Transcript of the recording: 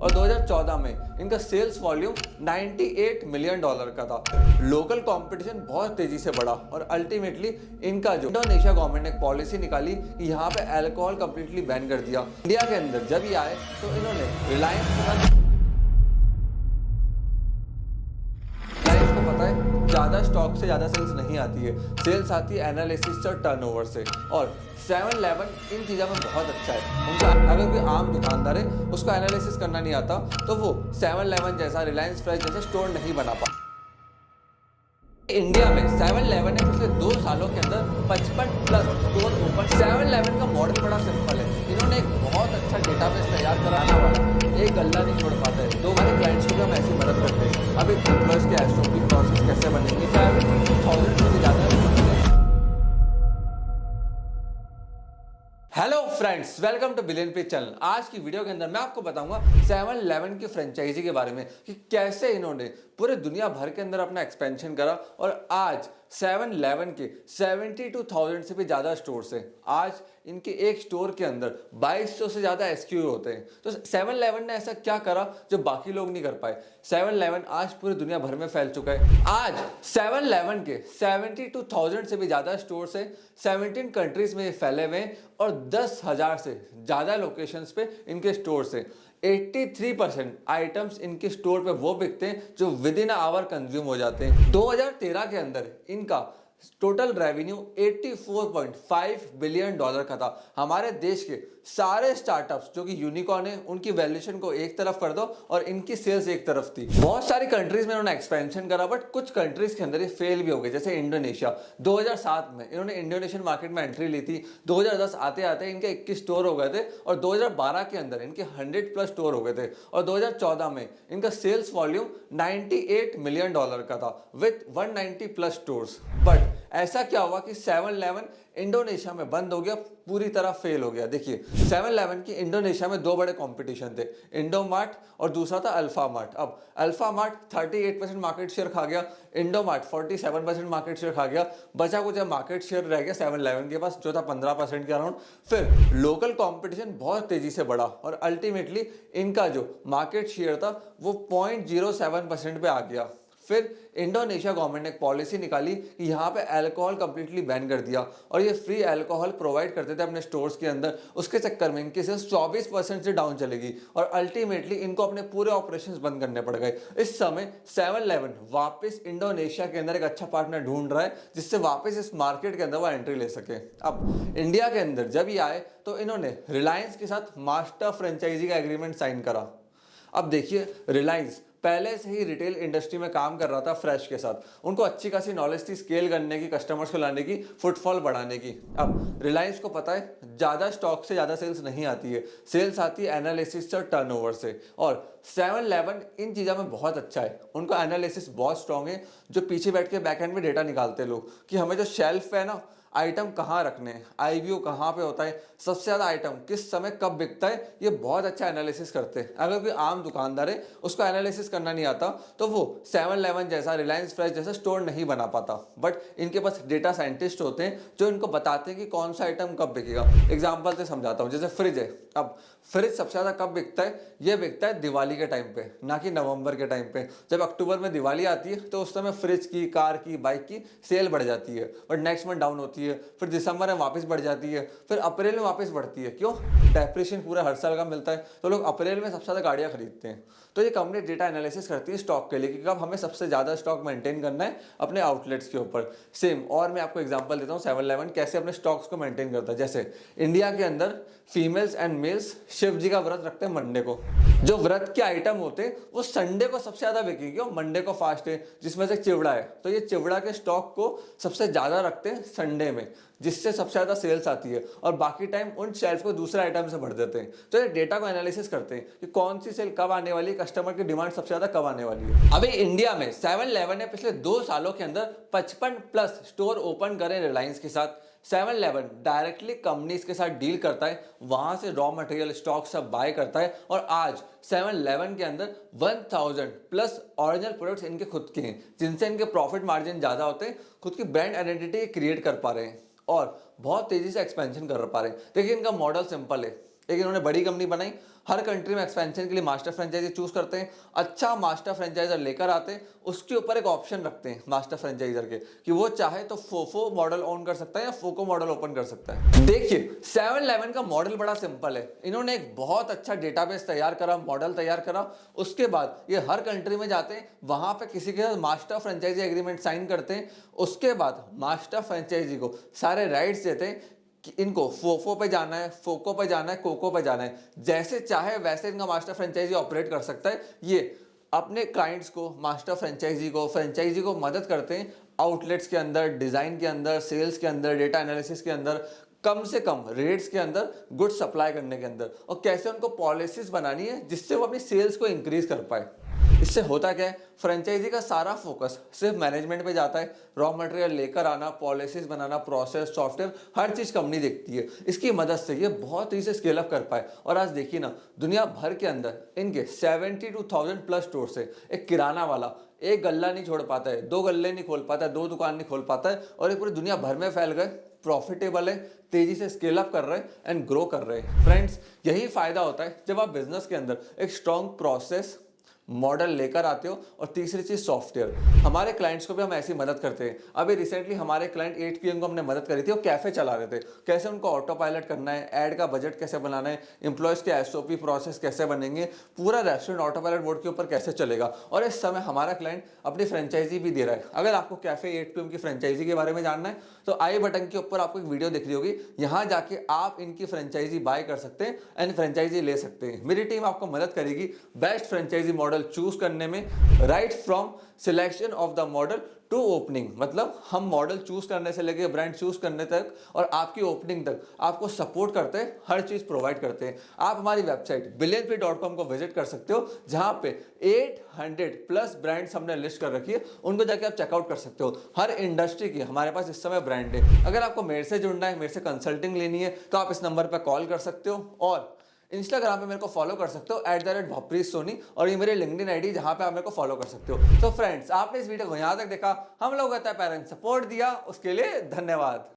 और 2014 में इनका सेल्स वॉल्यूम 98 मिलियन डॉलर का था। लोकल कंपटीशन बहुत तेजी से बढ़ा और अल्टीमेटली इनका जो इंडोनेशिया गवर्नमेंट ने एक पॉलिसी निकाली कि यहाँ पे अल्कोहल कंप्लीटली बैन कर दिया। इंडिया के अंदर जब ये आए तो इन्होंने रिलायंस को पता है ज्यादा स्टॉक से ज्यादा सेल्स नहीं आती है, सेल्स आती है एनालिसिस और टर्नओवर से। और 7-Eleven इन चीज़ों में बहुत अच्छा है। उनका अगर कोई आम दुकानदार है उसको एनालिसिस करना नहीं आता तो वो 7-Eleven जैसा, रिलायंस फ्रेश जैसा स्टोर नहीं बना पा। इंडिया में 7-Eleven ने पिछले 2 सालों के अंदर 55 प्लस स्टोर ओपन। 7-Eleven का मॉडल बड़ा सिंपल है। इन्होंने एक बहुत अच्छा डेटाबेस तैयार कराना वाला एक गल्ला नहीं छोड़ पाता है। तो हमारे क्लाइंट्स को भी हम ऐसी मदद करते हैं। अब एक एम्प्लॉयज के एसओपी प्रोसेस कैसे बनेंगे, 70,000 से ज़्यादा। Hello friends, welcome two billion पे चैनल। आज की वीडियो के अंदर मैं आपको बताऊंगा 7-Eleven की फ्रेंचाइजी के बारे में कि कैसे इन्होंने पूरे दुनिया भर के अंदर अपना एक्सपेंशन करा और आज 7-Eleven के 72,000 से भी ज़्यादा स्टोर्स हैं। आज इनके एक स्टोर के अंदर 2200 से ज़्यादा एसक्यू होते हैं। तो 7-Eleven ने ऐसा क्या करा जो बाकी लोग नहीं कर पाए। 7-Eleven आज पूरी दुनिया भर में फैल चुका है। आज 7-Eleven के 72,000 से भी ज़्यादा स्टोर्स हैं, 17 कंट्रीज में ये फैले हुए हैं और 10,000 से ज़्यादा लोकेशंस पे इनके स्टोर्स हैं। 83% आइटम्स इनके स्टोर पे वो बिकते हैं जो विद इन आवर कंज्यूम हो जाते हैं। 2013 के अंदर इनका टोटल रेवेन्यू 84.5 बिलियन डॉलर का था। हमारे देश के सारे स्टार्टअप्स जो कि यूनिकॉर्न है उनकी वैल्यूएशन को एक तरफ कर दो और इनकी सेल्स एक तरफ थी। बहुत सारी कंट्रीज में इन्होंने एक्सपेंशन करा बट कुछ कंट्रीज के अंदर ये फेल भी हो गए, जैसे इंडोनेशिया। 2007 में इन्होंने इंडोनेशियन मार्केट में एंट्री ली थी। 2010 आते आते इनके 21 स्टोर हो गए थे और 2012 के अंदर इनके 100 प्लस स्टोर हो गए थे और 2014 में इनका सेल्स वॉल्यूम 98 मिलियन डॉलर का था विथ 190 प्लस स्टोर्स। बट ऐसा क्या हुआ कि 7-Eleven इंडोनेशिया में बंद हो गया, पूरी तरह फेल हो गया। देखिए 7-Eleven की इंडोनेशिया में 2 बड़े कंपटीशन थे, इंडोमार्ट और दूसरा था अल्फामार्ट। अब अल्फामार्ट 38% मार्केट शेयर खा गया, इंडोमार्ट 47% मार्केट शेयर खा गया, बचा कुछ मार्केट शेयर रह गया 7-Eleven के पास जो था 15% के अराउंड। फिर लोकल कंपटीशन बहुत तेजी से बढ़ा और अल्टीमेटली इनका जो मार्केट शेयर था वो 0.07% पे आ गया। फिर इंडोनेशिया गवर्नमेंट ने एक पॉलिसी निकाली कि यहाँ पे अल्कोहल कंप्लीटली बैन कर दिया और ये फ्री अल्कोहल प्रोवाइड करते थे अपने स्टोर्स के अंदर। उसके चक्कर में इनकी सेल्स 24% से डाउन चलेगी और अल्टीमेटली इनको अपने पूरे ऑपरेशंस बंद करने पड़ गए। इस समय 7-Eleven वापस इंडोनेशिया के अंदर एक अच्छा पार्टनर ढूंढ रहा है जिससे वापस इस मार्केट के अंदर वो एंट्री ले सके। अब इंडिया के अंदर जब ये आए तो इन्होंने रिलायंस के साथ मास्टर फ्रेंचाइजी का एग्रीमेंट साइन करा। अब देखिए रिलायंस पहले से ही रिटेल इंडस्ट्री में काम कर रहा था फ्रेश के साथ, उनको अच्छी खासी नॉलेज थी स्केल करने की, कस्टमर्स को लाने की, फुटफॉल बढ़ाने की। अब रिलायंस को पता है ज़्यादा स्टॉक से ज़्यादा सेल्स नहीं आती है, सेल्स आती है एनालिसिस और टर्नओवर से। और 7-Eleven इन चीज़ों में बहुत अच्छा है, उनका एनालिसिस बहुत स्ट्रॉन्ग है। जो पीछे बैठ के बैकएंड में डेटा निकालते हैं लोग कि हमें जो शेल्फ है ना, आइटम कहाँ रखने हैं, आईवीओ कहाँ पे होता है, सबसे ज़्यादा आइटम किस समय कब बिकता है, ये बहुत अच्छा एनालिसिस करते हैं। अगर कोई आम दुकानदार है उसको एनालिसिस करना नहीं आता तो वो 7-Eleven जैसा, रिलायंस फ्रेश जैसा स्टोर नहीं बना पाता। बट इनके पास डेटा साइंटिस्ट होते हैं जो इनको बताते हैं कि कौन सा आइटम कब बिकेगा। एग्जाम्पल से समझाता हूँ, जैसे फ्रिज है। अब फ्रिज सबसे ज़्यादा कब बिकता है, ये बिकता है दिवाली के टाइम पे, ना कि नवंबर के टाइम पे। जब अक्टूबर में दिवाली आती है तो उस समय फ्रिज की, कार की, बाइक की सेल बढ़ जाती है बट नेक्स्ट मंथ डाउन होती है। फिर दिसंबर में वापस बढ़ जाती है, फिर अप्रैल में वापस बढ़ती है। क्यों? डेप्रिसिएशन पूरा हर साल का मिलता है तो लोग अप्रैल में सबसे ज़्यादा गाड़ियाँ खरीदते हैं। तो ये कंपनी डेटा एनालिसिस करती है स्टॉक के लिए कि कब हमें सबसे ज़्यादा स्टॉक मेंटेन करना है अपने आउटलेट्स के ऊपर। सेम और मैं आपको एग्जांपल देता हूँ 7-Eleven कैसे अपने स्टॉक्स को मेंटेन करता है। जैसे इंडिया के अंदर फीमेल्स एंड मेल्स शिव जी का व्रत रखते हैं मंडे को। जो व्रत के आइटम होते हैं वो संडे को सबसे ज़्यादा बिकेंगे। क्यों? मंडे को फास्ट है, जिसमें से चिवड़ा है, तो ये चिवड़ा के स्टॉक को सबसे ज़्यादा रखते हैं संडे में, जिससे सबसे ज़्यादा सेल्स आती है और बाकी टाइम उन शेल्फ को दूसरे आइटम से भर देते हैं। तो ये डेटा को एनालिसिस करते हैं कि कौन सी सेल कब आने वाली है, कस्टमर की डिमांड सबसे ज़्यादा कब आने वाली है। अभी इंडिया में 7-Eleven ने पिछले 2 सालों के अंदर 55 प्लस स्टोर ओपन करे रिलायंस के साथ। 7-Eleven डायरेक्टली कंपनीज के साथ डील करता है, वहां से रॉ मटेरियल स्टॉक सब बाय करता है और आज 7-Eleven के अंदर 1000 प्लस ओरिजिनल प्रोडक्ट्स इनके खुद के हैं जिनसे इनके प्रॉफिट मार्जिन ज़्यादा होते हैं, खुद की ब्रांड आइडेंटिटी क्रिएट कर पा रहे हैं और बहुत तेजी से एक्सपेंशन कर पा रहे हैं। देखिए इनका मॉडल सिंपल है, एक इन्होंने बड़ी कंपनी बनाई, हर कंट्री में एक्सपेंशन के लिए मास्टर फ्रेंचाइजी चूज करते हैं, अच्छा मास्टर फ्रेंचाइजर लेकर आते हैं, उसके ऊपर एक ऑप्शन रखते हैं मास्टर फ्रेंचाइजर के कि वो चाहे तो फोफो मॉडल ऑन कर सकता है या फोको मॉडल ओपन कर सकता है। देखिए 7-Eleven का मॉडल बड़ा सिंपल है, इन्होंने एक बहुत अच्छा डेटाबेस तैयार करा, मॉडल तैयार करा, उसके बाद ये हर कंट्री में जाते हैं, वहां पे किसी के साथ मास्टर फ्रेंचाइजी एग्रीमेंट साइन करते हैं, उसके बाद मास्टर फ्रेंचाइजी को सारे राइट्स देते हैं कि इनको फोफो पे जाना है, फोको पे जाना है, कोको पे जाना है, जैसे चाहे वैसे इनका मास्टर फ्रेंचाइजी ऑपरेट कर सकता है। ये अपने क्लाइंट्स को, मास्टर फ्रेंचाइजी को मदद करते हैं आउटलेट्स के अंदर, डिजाइन के अंदर, सेल्स के अंदर, डेटा एनालिसिस के अंदर, कम से कम रेट्स के अंदर गुड सप्लाई करने के अंदर, और कैसे उनको पॉलिसीज बनानी है जिससे वो अपनी सेल्स को इंक्रीज कर पाए। इससे होता क्या है, फ्रेंचाइजी का सारा फोकस सिर्फ मैनेजमेंट पे जाता है, रॉ मटेरियल लेकर आना, पॉलिसीज बनाना, प्रोसेस, सॉफ्टवेयर, हर चीज कंपनी देखती है। इसकी मदद से ये बहुत तेजी से स्केल अप कर पाए। और आज देखिए ना, दुनिया भर के अंदर इनके 72,000 प्लस स्टोर्स है। एक किराना वाला एक गल्ला नहीं छोड़ पाता है, 2 गल्ले नहीं खोल पाता है, 2 दुकान नहीं खोल पाता है, और ये पूरी दुनिया भर में फैल गए, प्रॉफिटेबल है, तेजी से स्केल अप कर रहे हैं एंड ग्रो कर रहे हैं। फ्रेंड्स, यही फायदा होता है जब आप बिजनेस के अंदर एक स्ट्रॉन्ग प्रोसेस मॉडल लेकर आते हो। और तीसरी चीज सॉफ्टवेयर, हमारे क्लाइंट्स को भी हम ऐसी मदद करते हैं। अभी रिसेंटली हमारे क्लाइंट 8 PM को हमने मदद करी थी, वो कैफे चला रहे थे, कैसे उनको ऑटो पायलट करना है, ऐड का बजट कैसे बनाना है, एम्प्लॉयज के SOP प्रोसेस कैसे बनेंगे, पूरा रेस्टोरेंट ऑटो पायलट बोर्ड के ऊपर कैसे चलेगा। और इस समय हमारा क्लाइंट अपनी फ्रेंचाइजी भी दे रहा है। अगर आपको कैफे 8 PM की फ्रेंचाइजी के बारे में जानना है तो आई बटन के ऊपर आपको एक वीडियो दिख रही होगी, यहाँ जाके आप इनकी फ्रेंचाइजी बाय कर सकते हैं एंड फ्रेंचाइजी ले सकते हैं। मेरी टीम आपको मदद करेगी बेस्ट फ्रेंचाइजी मॉडल चूज करने में, right from selection of the model to opening. मतलब हम मॉडल चूज करने से लेके ब्रांड चूज करने तक और आपकी ओपनिंग तक आपको सपोर्ट करते हैं, हर चीज प्रोवाइड करते हैं। आप हमारी वेबसाइट billionfree.com को विजिट कर सकते हो, जहां पे 800 प्लस ब्रांड्स हमने लिस्ट कर रखी है, उनको जाके आप चेकआउट कर सकते हो। हर इंडस्ट्री की हमारे पास इस समय ब्रांड है। अगर आपको मेरे से जुड़ना है, मेरे से कंसल्टिंग लेनी है, तो आप इस नंबर पर कॉल कर सकते हो, और इंस्टाग्राम पे मेरे को फॉलो कर सकते हो @भोप्रीत सोनी, और ये मेरे लिंक्डइन ID जहां पे आप मेरे को फॉलो कर सकते हो। तो फ्रेंड्स, आपने इस वीडियो को यहां तक देखा, हम लोग कहते हैं पेरेंट्स सपोर्ट दिया, उसके लिए धन्यवाद।